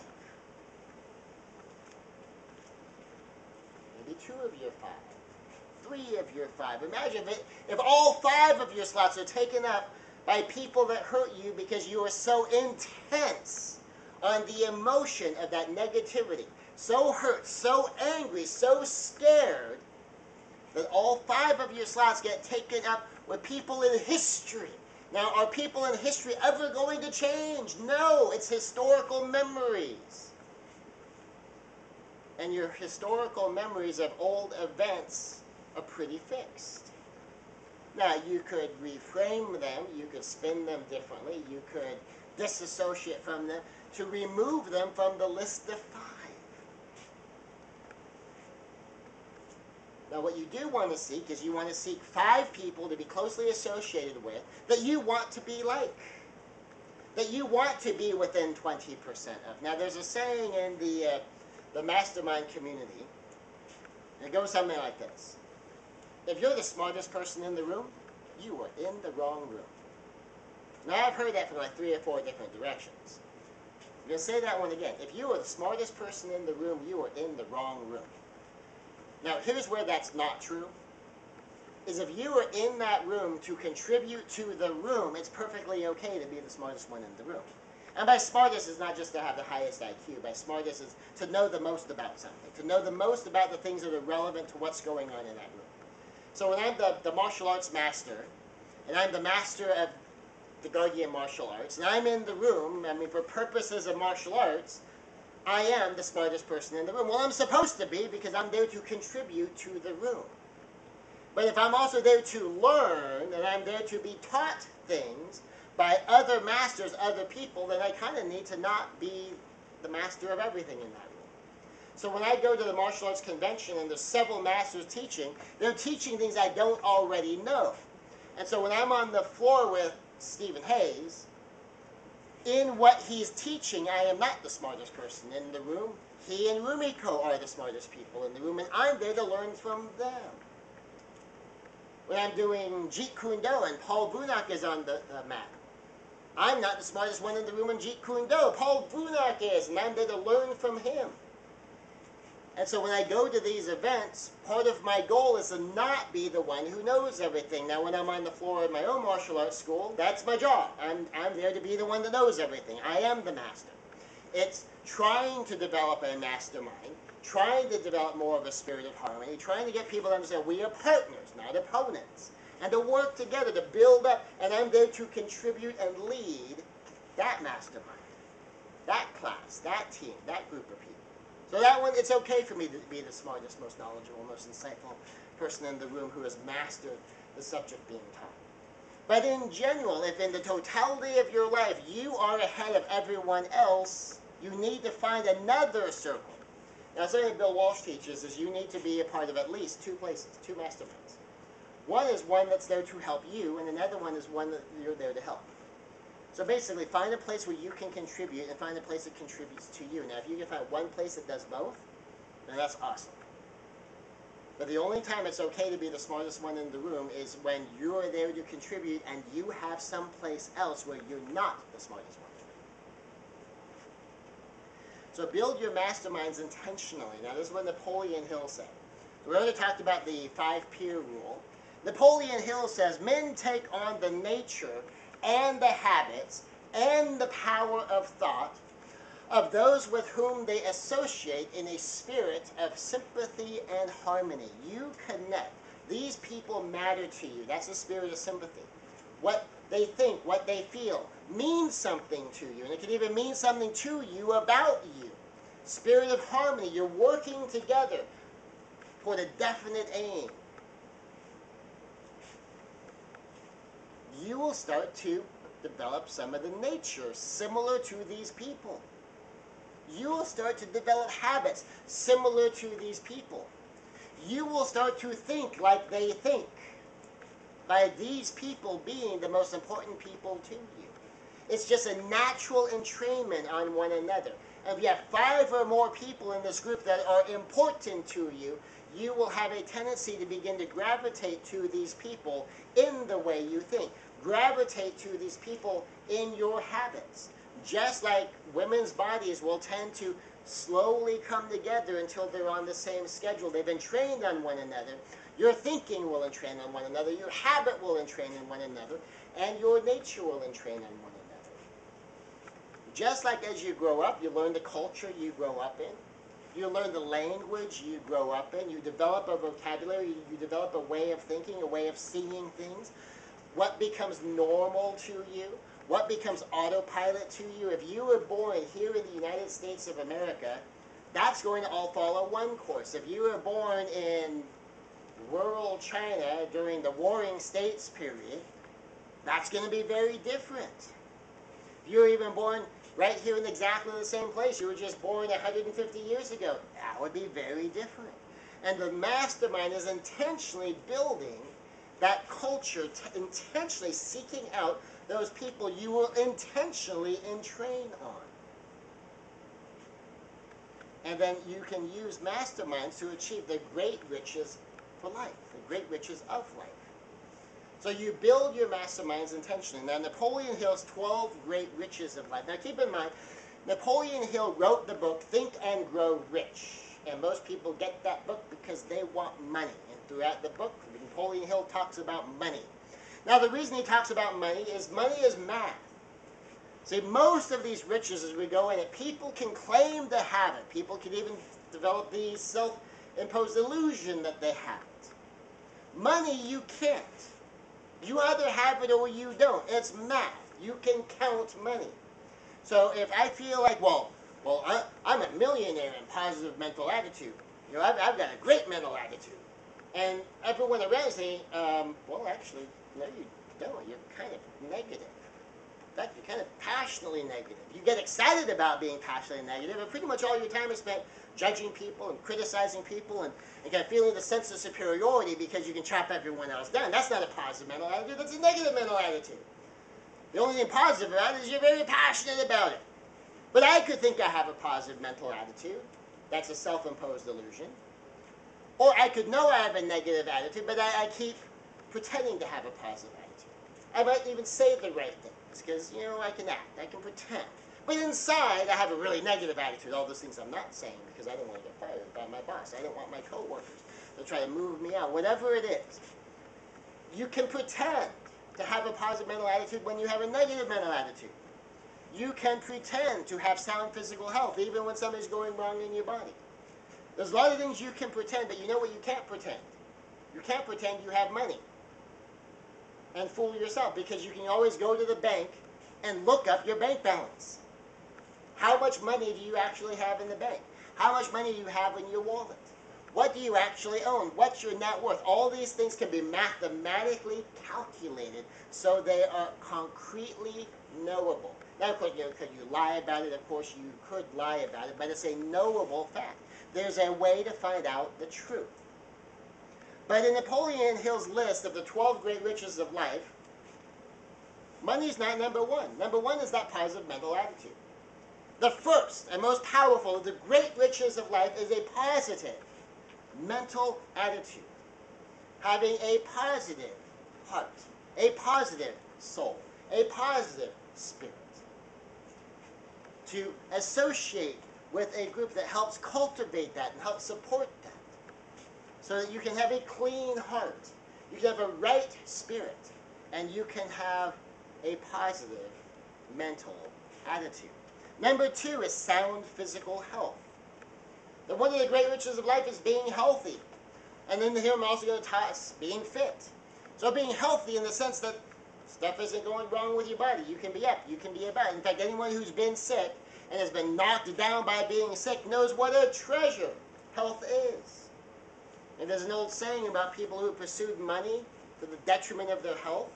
Maybe two of your five. Three of your five. Imagine if all five of your slots are taken up by people that hurt you because you are so intense on the emotion of that negativity, so hurt, so angry, so scared, that all five of your slots get taken up with people in history. Now, are people in history ever going to change? No, it's historical memories. And your historical memories of old events are pretty fixed. Now, you could reframe them, you could spin them differently, you could disassociate from them to remove them from the list of five. Now, what you do want to seek is you want to seek five people to be closely associated with that you want to be like, that you want to be within 20% of. Now, there's a saying in the mastermind community, and it goes something like this. If you're the smartest person in the room, you are in the wrong room. Now, I've heard that from like 3 or 4 different directions. I'm going to say that one again. If you are the smartest person in the room, you are in the wrong room. Now, here's where that's not true. Is if you are in that room to contribute to the room, it's perfectly okay to be the smartest one in the room. And by smartest is not just to have the highest IQ. By smartest is to know the most about something, to know the most about the things that are relevant to what's going on in that room. So when I'm the martial arts master, and I'm the master of the Guardian martial arts, and I'm in the room, I mean, for purposes of martial arts, I am the smartest person in the room. Well, I'm supposed to be, because I'm there to contribute to the room. But if I'm also there to learn, and I'm there to be taught things by other masters, other people, then I kind of need to not be the master of everything in that room. So when I go to the martial arts convention and there's several masters teaching, they're teaching things I don't already know. And so when I'm on the floor with Stephen Hayes, in what he's teaching, I am not the smartest person in the room. He and Rumiko are the smartest people in the room, and I'm there to learn from them. When I'm doing Jeet Kune Do and Paul Vunak is on the mat, I'm not the smartest one in the room in Jeet Kune Do. Paul Vunak is, and I'm there to learn from him. And so when I go to these events, part of my goal is to not be the one who knows everything. Now, when I'm on the floor of my own martial arts school, that's my job. I'm there to be the one that knows everything. I am the master. It's trying to develop a mastermind, trying to develop more of a spirit of harmony, trying to get people to understand we are partners, not opponents, and to work together to build up, and I'm there to contribute and lead that mastermind, that class, that team, that group of people. So that one, it's okay for me to be the smartest, most knowledgeable, most insightful person in the room who has mastered the subject being taught. But in general, if in the totality of your life you are ahead of everyone else, you need to find another circle. Now, something Bill Walsh teaches is you need to be a part of at least 2 places, 2 masterminds. One is one that's there to help you, and another one is one that you're there to help. So basically, find a place where you can contribute and find a place that contributes to you. Now, if you can find one place that does both, then that's awesome. But the only time it's okay to be the smartest one in the room is when you're there to contribute and you have someplace else where you're not the smartest one. So build your masterminds intentionally. Now, this is what Napoleon Hill said. We already talked about the 5 peer rule. Napoleon Hill says, men take on the nature and the habits and the power of thought of those with whom they associate in a spirit of sympathy and harmony. You connect. These people matter to you. That's the spirit of sympathy. What they think, what they feel, means something to you. And it can even mean something to you about you. Spirit of harmony. You're working together toward a definite aim. You will start to develop some of the nature similar to these people. You will start to develop habits similar to these people. You will start to think like they think, by these people being the most important people to you. It's just a natural entrainment on one another. And if you have 5 or more people in this group that are important to you, you will have a tendency to begin to gravitate to these people in the way you think. Gravitate to these people in your habits. Just like women's bodies will tend to slowly come together until they're on the same schedule. They've been trained on one another. Your thinking will entrain on one another. Your habit will entrain on one another. And your nature will entrain on one another. Just like as you grow up, you learn the culture you grow up in. You learn the language you grow up in. You develop a vocabulary. You develop a way of thinking, a way of seeing things. What becomes normal to you? What becomes autopilot to you? If you were born here in the United States of America, that's going to all follow one course. If you were born in rural China during the Warring States period, that's going to be very different. If you were even born right here in exactly the same place, you were just born 150 years ago, that would be very different. And the mastermind is intentionally building that culture, intentionally seeking out those people you will intentionally entrain on. And then you can use masterminds to achieve the great riches for life, the great riches of life. So you build your masterminds intentionally. Now, Napoleon Hill's 12 Great Riches of Life. Now, keep in mind, Napoleon Hill wrote the book Think and Grow Rich. And most people get that book because they want money. And throughout the book, Napoleon Hill talks about money. Now, the reason he talks about money is math. See, most of these riches, as we go in it, people can claim to have it. People can even develop the self-imposed illusion that they have it. Money, you can't. You either have it or you don't. It's math. You can count money. So if I feel like, well, I'm a millionaire in positive mental attitude. You know, I've got a great mental attitude. And everyone around is saying, well, actually, no, you don't. You're kind of negative. In fact, you're kind of passionately negative. You get excited about being passionately negative, and pretty much all your time is spent judging people and criticizing people and kind of feeling the sense of superiority because you can chop everyone else down. That's not a positive mental attitude. That's a negative mental attitude. The only thing positive about it is you're very passionate about it. But I could think I have a positive mental attitude. That's a self-imposed illusion. Or I could know I have a negative attitude, but I keep pretending to have a positive attitude. I might even say the right things, because, you know, I can act, I can pretend. But inside, I have a really negative attitude, all those things I'm not saying, because I don't want to get fired by my boss. I don't want my coworkers to try to move me out, whatever it is. You can pretend to have a positive mental attitude when you have a negative mental attitude. You can pretend to have sound physical health, even when something's going wrong in your body. There's a lot of things you can pretend, but you know what you can't pretend? You can't pretend you have money and fool yourself, because you can always go to the bank and look up your bank balance. How much money do you actually have in the bank? How much money do you have in your wallet? What do you actually own? What's your net worth? All these things can be mathematically calculated so they are concretely knowable. Now, of course, you know, could you lie about it? Of course, you could lie about it, but it's a knowable fact. There's a way to find out the truth. But in Napoleon Hill's list of the 12 great riches of life, money's not number one. Number one is that positive mental attitude. The first and most powerful of the great riches of life is a positive mental attitude. Having a positive heart, a positive soul, a positive spirit. To associate with a group that helps cultivate that and helps support that. So that you can have a clean heart, you can have a right spirit, and you can have a positive mental attitude. Number 2 is sound physical health. That one of the great riches of life is being healthy. And then here I'm also going to talk being fit. So being healthy in the sense that stuff isn't going wrong with your body. You can be up. You can be about. In fact, anyone who's been sick and has been knocked down by being sick knows what a treasure health is. And there's an old saying about people who pursued money to the detriment of their health,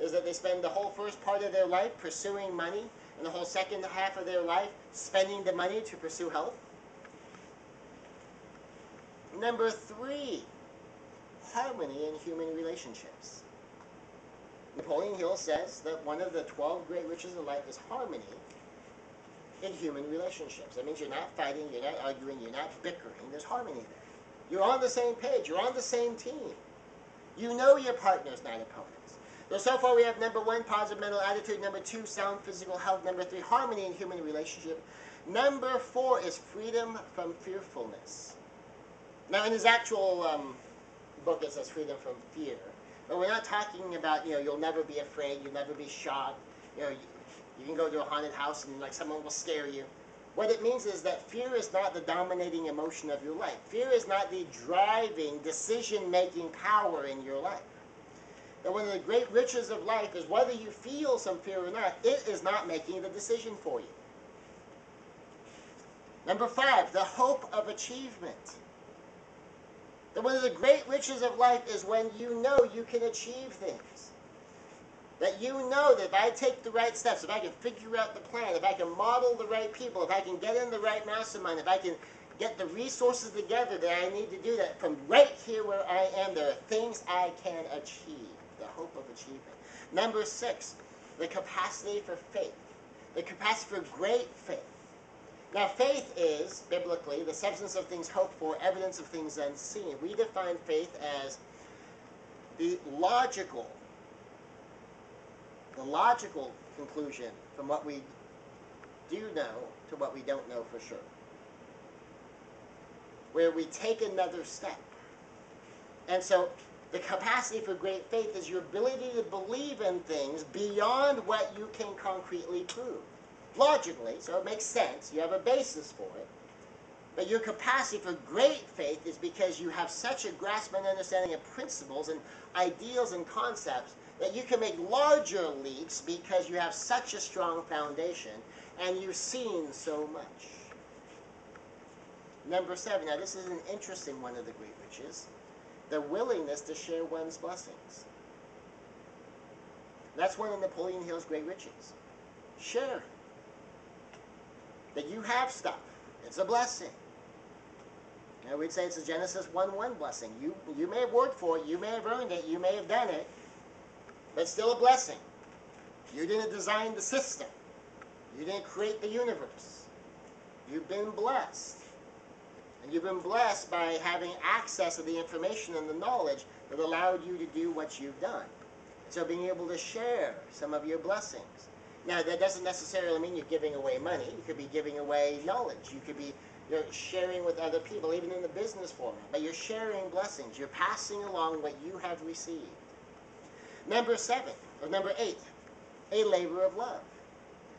is that they spend the whole first part of their life pursuing money and the whole second half of their life spending the money to pursue health. Number 3, harmony in human relationships. Napoleon Hill says that one of the 12 great riches of life is harmony in human relationships. That means you're not fighting, you're not arguing, you're not bickering. There's harmony there. You're on the same page. You're on the same team. You know your partners, not opponents. So far we have number 1, positive mental attitude. Number 2, sound physical health. Number 3, harmony in human relationship. Number 4 is freedom from fearfulness. Now in his actual book it says freedom from fear. But we're not talking about, you'll never be afraid, you'll never be shocked. You can go to a haunted house and someone will scare you. What it means is that fear is not the dominating emotion of your life. Fear is not the driving, decision-making power in your life. That one of the great riches of life is whether you feel some fear or not, it is not making the decision for you. Number 5, the hope of achievement. That one of the great riches of life is when you know you can achieve things. That you know that if I take the right steps, if I can figure out the plan, if I can model the right people, if I can get in the right mastermind, if I can get the resources together that I need to do that, from right here where I am, there are things I can achieve. The hope of achievement. Number 6, the capacity for faith. The capacity for great faith. Now faith is, biblically, the substance of things hoped for, evidence of things unseen. We define faith as the logical conclusion from what we do know to what we don't know for sure. Where we take another step. And so the capacity for great faith is your ability to believe in things beyond what you can concretely prove. Logically, so it makes sense, you have a basis for it. But your capacity for great faith is because you have such a grasp and understanding of principles and ideals and concepts that you can make larger leaps because you have such a strong foundation and you've seen so much. Number 7, now this is an interesting one of the great riches, the willingness to share one's blessings. That's one of Napoleon Hill's great riches. Share. That you have stuff. It's a blessing. We'd say it's a Genesis 1:1 blessing. You may have worked for it, you may have earned it, you may have done it, but it's still a blessing. You didn't design the system. You didn't create the universe. You've been blessed. And you've been blessed by having access to the information and the knowledge that allowed you to do what you've done. So being able to share some of your blessings. Now, that doesn't necessarily mean you're giving away money. You could be giving away knowledge. You could be sharing with other people, even in the business format. But you're sharing blessings. You're passing along what you have received. Number 8, a labor of love.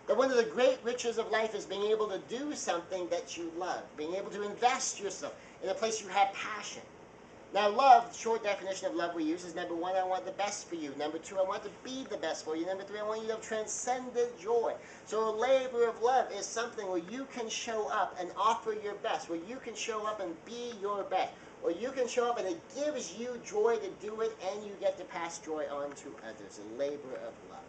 That one of the great riches of life is being able to do something that you love. Being able to invest yourself in a place you have passion. Now love, the short definition of love we use is number 1, I want the best for you. Number 2, I want to be the best for you. Number 3, I want you to have transcendent joy. So a labor of love is something where you can show up and offer your best, where you can show up and be your best, where you can show up and it gives you joy to do it and you get to pass joy on to others. A labor of love.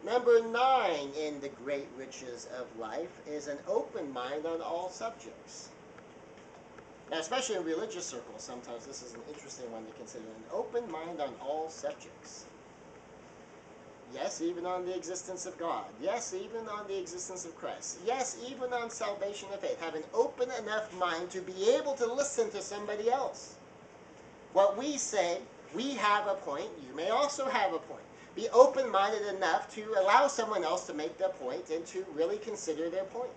Number 9 in the great riches of life is an open mind on all subjects. Now, especially in religious circles, sometimes this is an interesting one to consider. An open mind on all subjects. Yes, even on the existence of God. Yes, even on the existence of Christ. Yes, even on salvation of faith. Have an open enough mind to be able to listen to somebody else. What we say, we have a point, you may also have a point. Be open-minded enough to allow someone else to make their point and to really consider their point.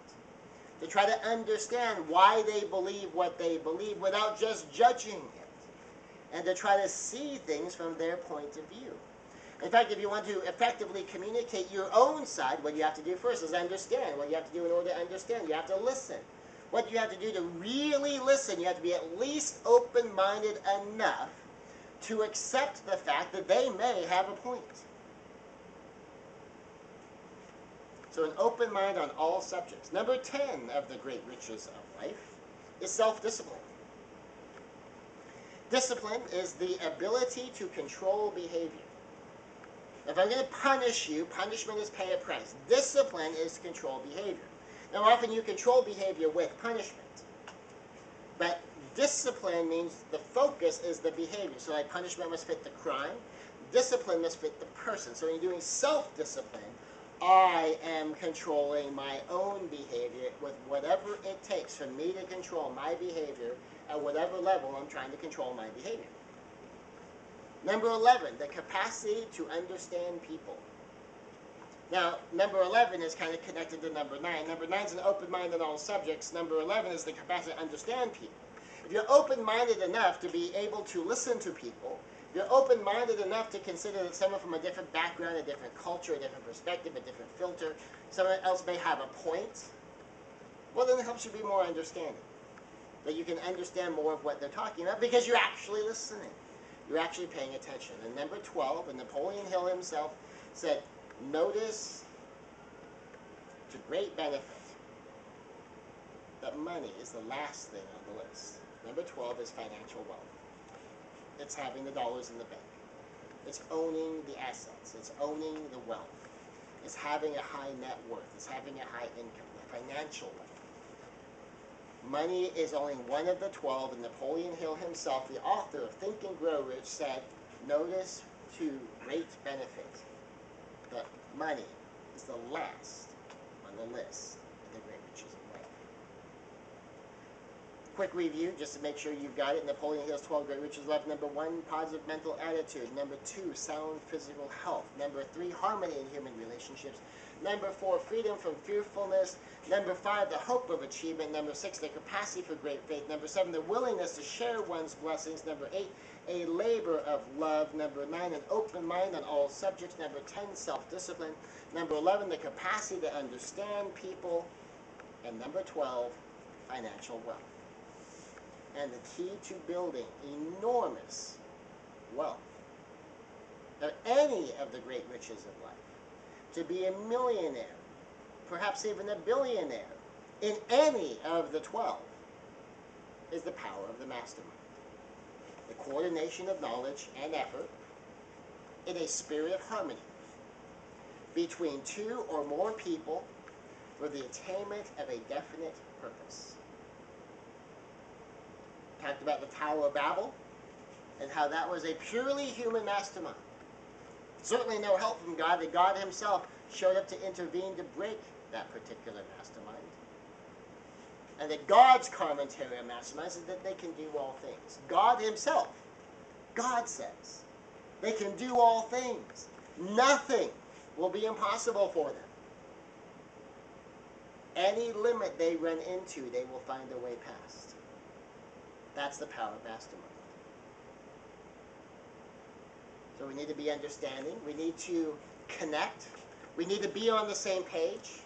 To try to understand why they believe what they believe without just judging it. And to try to see things from their point of view. In fact, if you want to effectively communicate your own side, what you have to do first is understand. What you have to do in order to understand, you have to listen. What you have to do to really listen, you have to be at least open-minded enough to accept the fact that they may have a point. So an open mind on all subjects. Number 10 of the great riches of life is self-discipline. Discipline is the ability to control behavior. If I'm going to punish you, punishment is pay a price. Discipline is to control behavior. Now, often you control behavior with punishment. But discipline means the focus is the behavior. So like punishment must fit the crime. Discipline must fit the person. So when you're doing self-discipline, I am controlling my own behavior with whatever it takes for me to control my behavior at whatever level I'm trying to control my behavior. Number 11, the capacity to understand people. Now, number 11 is kind of connected to number 9. Number 9 is an open mind on all subjects. Number 11 is the capacity to understand people. If you're open-minded enough to be able to listen to people, you're open-minded enough to consider that someone from a different background, a different culture, a different perspective, a different filter, someone else may have a point, well, then it helps you be more understanding. That you can understand more of what they're talking about because you're actually listening. You're actually paying attention. And number 12, and Napoleon Hill himself said, notice to great benefit that money is the last thing on the list. Number 12 is financial wealth. It's having the dollars in the bank. It's owning the assets. It's owning the wealth. It's having a high net worth. It's having a high income, the financial wealth. Money is only one of the 12, and Napoleon Hill himself, the author of Think and Grow Rich, said, notice to great benefit that money is the last on the list of the great riches of life. Quick review, just to make sure you've got it. Napoleon Hill's 12 great riches of life. Number 1, positive mental attitude. Number 2, sound physical health. Number 3, harmony in human relationships. Number 4, freedom from fearfulness. Number 5, the hope of achievement. Number 6, the capacity for great faith. Number 7, the willingness to share one's blessings. Number 8, a labor of love. Number 9, an open mind on all subjects. Number 10, self-discipline. Number 11, the capacity to understand people. And number 12, financial wealth. And the key to building enormous wealth, of any of the great riches of life, to be a millionaire, perhaps even a billionaire, in any of the 12, is the power of the mastermind. The coordination of knowledge and effort in a spirit of harmony between 2 or more people for the attainment of a definite purpose. Talked about the Tower of Babel and how that was a purely human mastermind. Certainly no help from God, that God himself showed up to intervene to break that particular mastermind. And that God's commentary on masterminds is that they can do all things. God himself, God says, they can do all things. Nothing will be impossible for them. Any limit they run into, they will find a way past. That's the power of mastermind. So we need to be understanding. We need to connect. We need to be on the same page.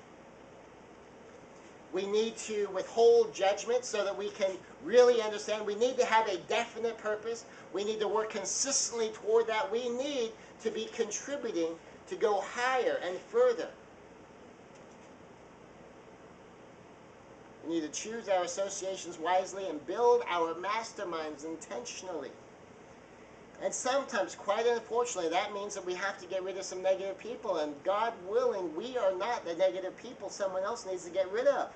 We need to withhold judgment so that we can really understand. We need to have a definite purpose. We need to work consistently toward that. We need to be contributing to go higher and further. We need to choose our associations wisely and build our masterminds intentionally. And sometimes, quite unfortunately, that means that we have to get rid of some negative people. And God willing, we are not the negative people someone else needs to get rid of.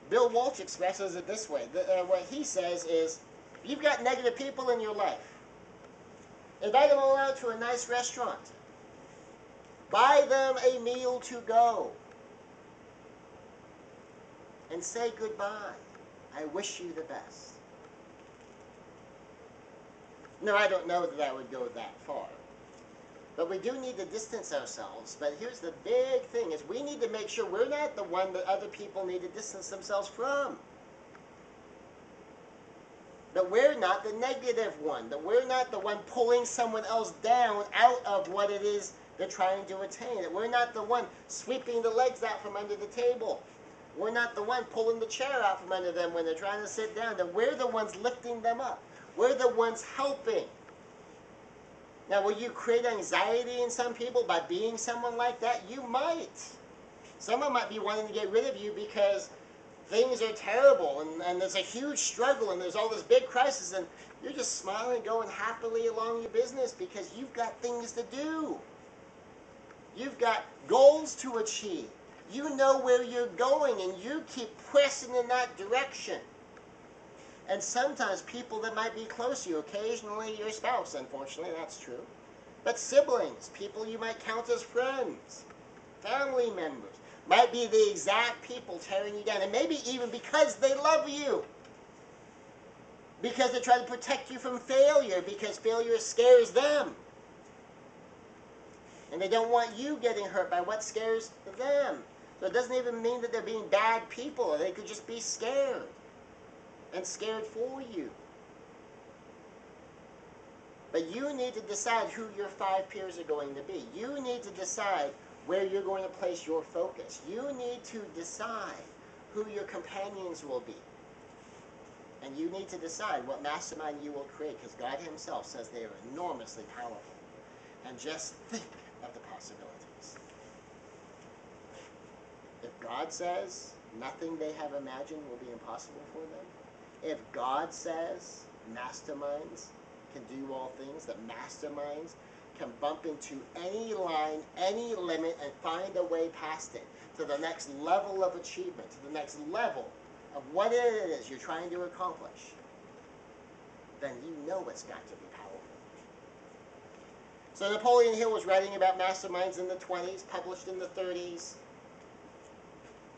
Bill Walsh expresses it this way. What he says is, if you've got negative people in your life, invite them all out to a nice restaurant. Buy them a meal to go. And say goodbye. I wish you the best. No, I don't know that I would go that far. But we do need to distance ourselves. But here's the big thing, is we need to make sure we're not the one that other people need to distance themselves from. That we're not the negative one. That we're not the one pulling someone else down out of what it is they're trying to attain. That we're not the one sweeping the legs out from under the table. We're not the one pulling the chair out from under them when they're trying to sit down. That we're the ones lifting them up. We're the ones helping. Now, will you create anxiety in some people by being someone like that? You might. Someone might be wanting to get rid of you because things are terrible and there's a huge struggle and there's all this big crisis, and you're just smiling and going happily along your business because you've got things to do. You've got goals to achieve. You know where you're going and you keep pressing in that direction. And sometimes people that might be close to you, occasionally your spouse, unfortunately, that's true. But siblings, people you might count as friends, family members, might be the exact people tearing you down. And maybe even because they love you. Because they try to protect you from failure, because failure scares them. And they don't want you getting hurt by what scares them. So it doesn't even mean that they're being bad people. They could just be scared. And scared for you. But you need to decide who your 5 peers are going to be. You need to decide where you're going to place your focus. You need to decide who your companions will be. And you need to decide what mastermind you will create, because God himself says they are enormously powerful. And just think of the possibilities. If God says nothing they have imagined will be impossible for them, if God says masterminds can do all things, that masterminds can bump into any line, any limit, and find a way past it to the next level of achievement, to the next level of what it is you're trying to accomplish, then you know it's got to be powerful. So Napoleon Hill was writing about masterminds in the 20s, published in the 30s.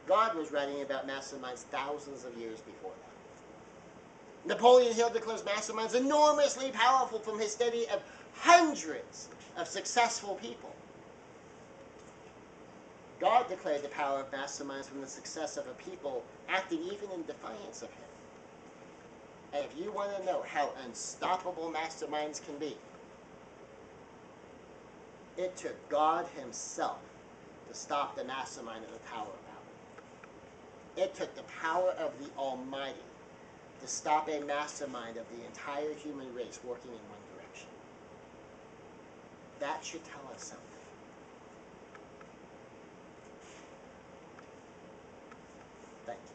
God was writing about masterminds thousands of years before that. Napoleon Hill declares masterminds enormously powerful from his study of hundreds of successful people. God declared the power of masterminds from the success of a people acting even in defiance of him. And if you want to know how unstoppable masterminds can be, it took God himself to stop the mastermind of the Tower of Babel. It took the power of the Almighty to stop a mastermind of the entire human race working in one direction. That should tell us something. Thank you.